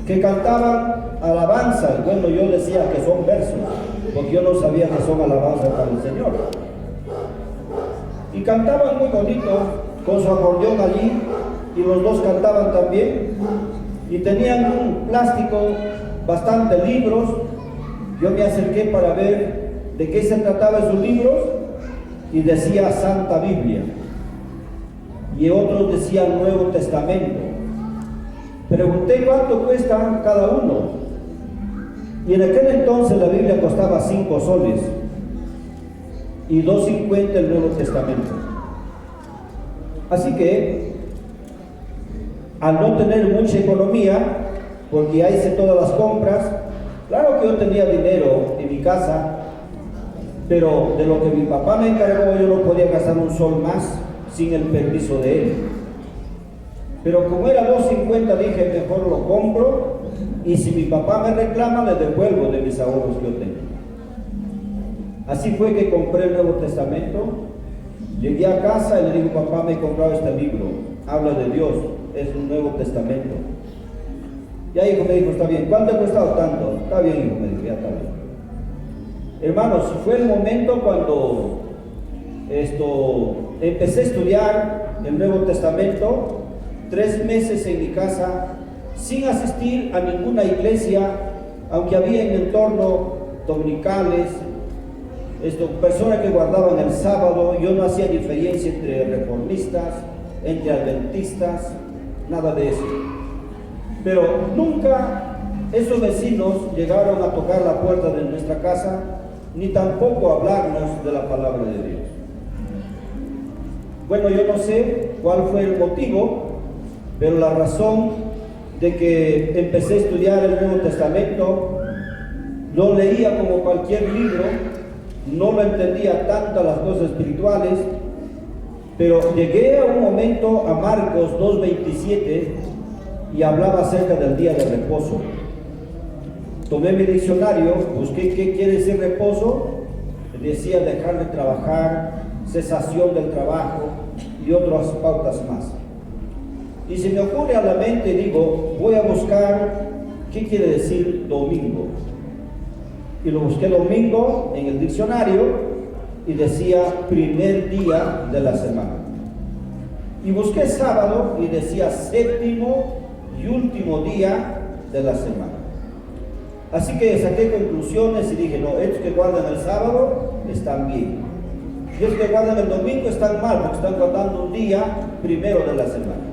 que cantaban alabanza. Bueno, yo decía que son versos, porque yo no sabía que son alabanzas para el Señor. Y cantaban muy bonito, con su acordeón allí, y los dos cantaban también, y tenían un plástico, bastante libros. Yo me acerqué para ver de qué se trataba esos libros, y decía Santa Biblia, y otros decían Nuevo Testamento. Pregunté cuánto cuesta cada uno, y en aquel entonces la Biblia costaba 5 soles, y 2.50 el Nuevo Testamento. Así que, al no tener mucha economía, porque ya hice todas las compras, claro que yo tenía dinero en mi casa, pero de lo que mi papá me encargó yo no podía gastar un sol más sin el permiso de él. Pero como era 2.50, dije mejor lo compro, y si mi papá me reclama le devuelvo de mis ahorros que yo tengo. Así fue que compré el Nuevo Testamento. Llegué a casa y le digo, papá, me he comprado este libro, habla de Dios, es un Nuevo Testamento. Ya hijo me dijo, está bien. ¿Cuánto ha costado tanto? Está bien, hijo, me dijo, ya está bien. Hermanos, fue el momento cuando empecé a estudiar el Nuevo Testamento, 3 meses en mi casa, sin asistir a ninguna iglesia, aunque había en el entorno dominicales, personas que guardaban el sábado. Yo no hacía diferencia entre reformistas, entre adventistas, nada de eso. Pero nunca esos vecinos llegaron a tocar la puerta de nuestra casa, ni tampoco a hablarnos de la palabra de Dios. Bueno, yo no sé cuál fue el motivo, pero la razón de que empecé a estudiar el Nuevo Testamento, no leía como cualquier libro, no lo entendía tanto las cosas espirituales, pero llegué a un momento a Marcos 2.27 y hablaba acerca del día de reposo. Tomé mi diccionario, busqué qué quiere decir reposo, decía dejar de trabajar, cesación del trabajo y otras pautas más. Y se me ocurre a la mente, digo, voy a buscar qué quiere decir domingo. Y lo busqué domingo en el diccionario y decía primer día de la semana. Y busqué sábado y decía séptimo y último día de la semana. Así que saqué conclusiones y dije, no, estos que guardan el sábado están bien. Y estos que guardan el domingo están mal, porque están guardando un día primero de la semana.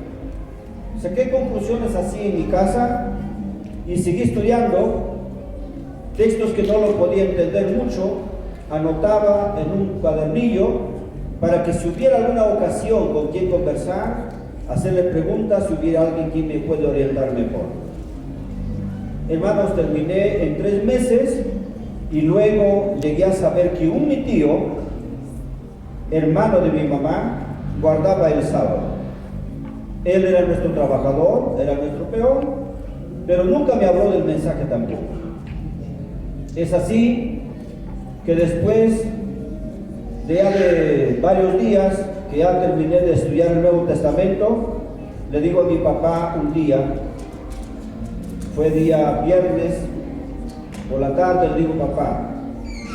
Saqué conclusiones así en mi casa y seguí estudiando textos que no lo podía entender mucho. Anotaba en un cuadernillo para que si hubiera alguna ocasión con quien conversar, hacerle preguntas si hubiera alguien que me puede orientar mejor. Hermanos, terminé en 3 meses y luego llegué a saber que mi tío, hermano de mi mamá, guardaba el sábado. Él era nuestro trabajador, era nuestro peón, pero nunca me habló del mensaje tampoco. Es así que después de varios días que ya terminé de estudiar el Nuevo Testamento, le digo a mi papá un día, fue día viernes, por la tarde, le digo, papá,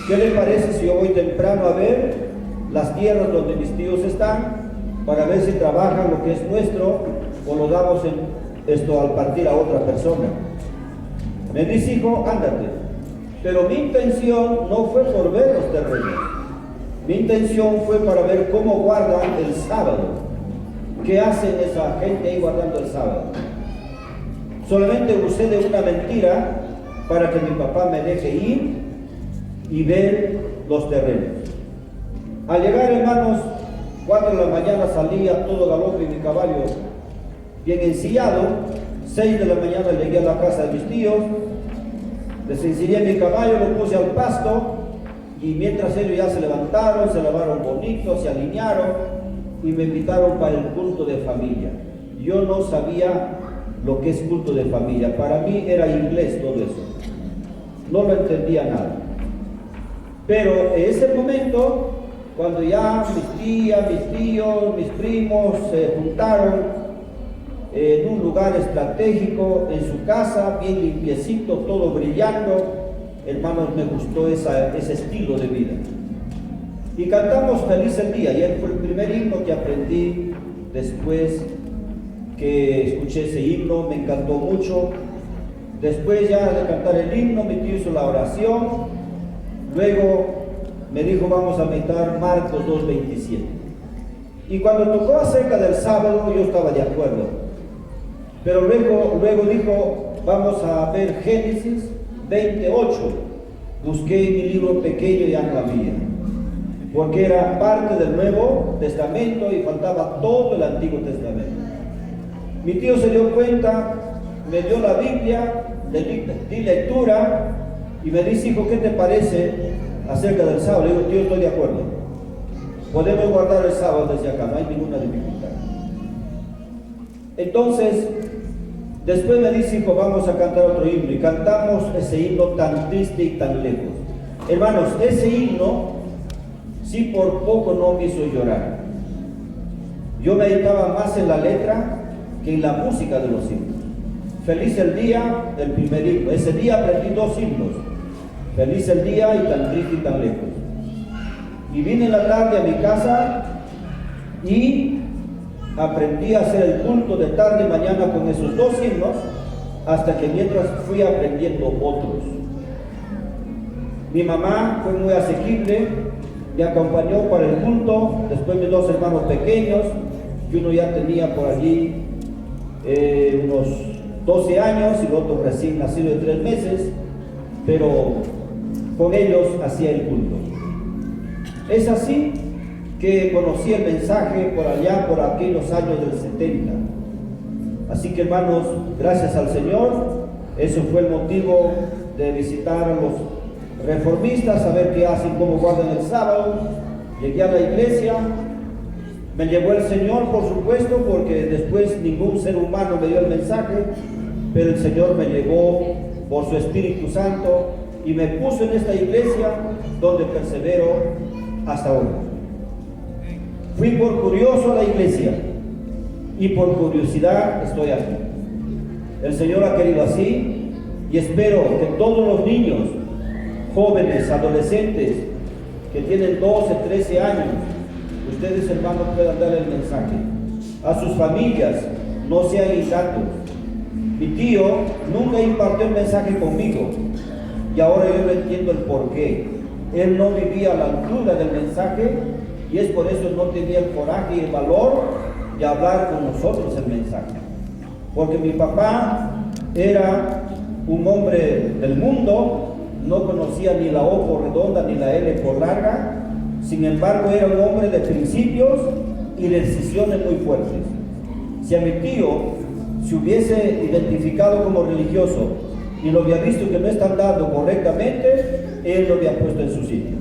¿qué le parece si yo voy temprano a ver las tierras donde mis tíos están, para ver si trabajan lo que es nuestro o lo damos al partir a otra persona? Me dice, hijo, ándate. Pero mi intención no fue por ver los terrenos. Mi intención fue para ver cómo guardan el sábado. ¿Qué hacen esa gente ahí guardando el sábado? Solamente usé de una mentira para que mi papá me deje ir y ver los terrenos. Al llegar, hermanos, 4 de la mañana salía todo galope y mi caballo bien ensillado. 6 de la mañana llegué a la casa de mis tíos, les ensillé mi caballo, lo puse al pasto, y mientras ellos ya se levantaron, se lavaron bonitos, se alinearon y me invitaron para el culto de familia. Yo no sabía lo que es culto de familia, para mí era inglés todo eso, no lo entendía nada. Pero en ese momento, cuando ya mis tías, mis tíos, mis primos se juntaron, en un lugar estratégico, en su casa, bien limpiecito, todo brillando. Hermanos, me gustó ese estilo de vida. Y cantamos Feliz el Día, y fue el primer himno que aprendí después que escuché ese himno, me encantó mucho. Después ya de cantar el himno, mi tío hizo la oración, luego me dijo vamos a meditar Marcos 2:27. Y cuando tocó acerca del sábado yo estaba de acuerdo, pero luego dijo vamos a ver Génesis 28. Busqué mi libro pequeño y ya no había, porque era parte del Nuevo Testamento y faltaba todo el Antiguo Testamento. Mi tío se dio cuenta, me dio la Biblia, le di lectura y me dice, hijo, ¿qué te parece acerca del sábado? Le digo, tío, estoy de acuerdo. Podemos guardar el sábado desde acá, no hay ninguna dificultad. Entonces, después me dice, hijo, vamos a cantar otro himno. Y cantamos ese himno tan triste y tan lejos. Hermanos, ese himno, sí por poco no me hizo llorar. Yo meditaba más en la letra que en la música de los himnos. Feliz el día, el primer himno. Ese día aprendí 2 himnos. Feliz el día y tan triste y tan lejos. Y vine en la tarde a mi casa y aprendí a hacer el culto de tarde y mañana con esos 2 himnos, hasta que mientras fui aprendiendo otros. Mi mamá fue muy asequible, me acompañó para el culto, después mis 2 hermanos pequeños, y uno ya tenía por allí unos 12 años y el otro recién nacido de 3 meses, pero con ellos hacía el culto. Es así que conocí el mensaje por allá, por aquellos años del 70. Así que hermanos, gracias al Señor, eso fue el motivo de visitar a los reformistas, a ver qué hacen, cómo guardan el sábado. Llegué a la iglesia, me llevó el Señor, por supuesto, porque después ningún ser humano me dio el mensaje, pero el Señor me llevó por su Espíritu Santo y me puso en esta iglesia donde persevero hasta ahora. Fui por curioso a la iglesia y por curiosidad estoy aquí. El Señor ha querido así y espero que todos los niños, jóvenes, adolescentes que tienen 12, 13 años, ustedes hermanos puedan dar el mensaje a sus familias, no sean ingratos. Mi tío nunca impartió el mensaje conmigo y ahora yo no entiendo el porqué. Él no vivía a la altura del mensaje y es por eso no tenía el coraje y el valor de hablar con nosotros el mensaje. Porque mi papá era un hombre del mundo, no conocía ni la O por redonda ni la L por larga, sin embargo era un hombre de principios y de decisiones muy fuertes. Si a mi tío se hubiese identificado como religioso y lo había visto que no está andando correctamente, él lo había puesto en su sitio.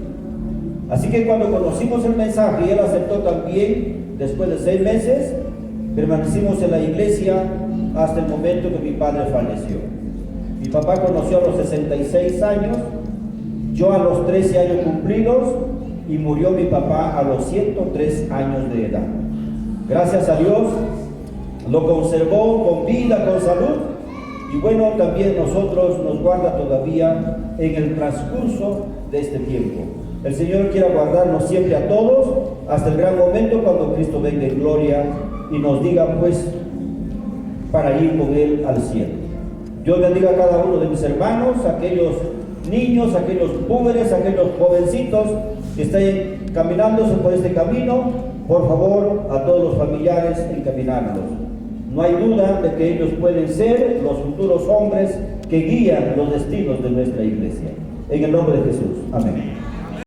Así que cuando conocimos el mensaje y él aceptó también, después de 6 meses, permanecimos en la iglesia hasta el momento que mi padre falleció. Mi papá conoció a los 66 años, yo a los 13 años cumplidos, y murió mi papá a los 103 años de edad. Gracias a Dios, lo conservó con vida, con salud, y bueno, también nosotros nos guarda todavía en el transcurso de este tiempo. El Señor quiera guardarnos siempre a todos hasta el gran momento cuando Cristo venga en gloria y nos diga pues para ir con Él al cielo. Dios bendiga a cada uno de mis hermanos, aquellos niños, aquellos púberes, aquellos jovencitos que estén caminándose por este camino. Por favor, a todos los familiares, encaminarlos. No hay duda de que ellos pueden ser los futuros hombres que guían los destinos de nuestra iglesia. En el nombre de Jesús. Amén.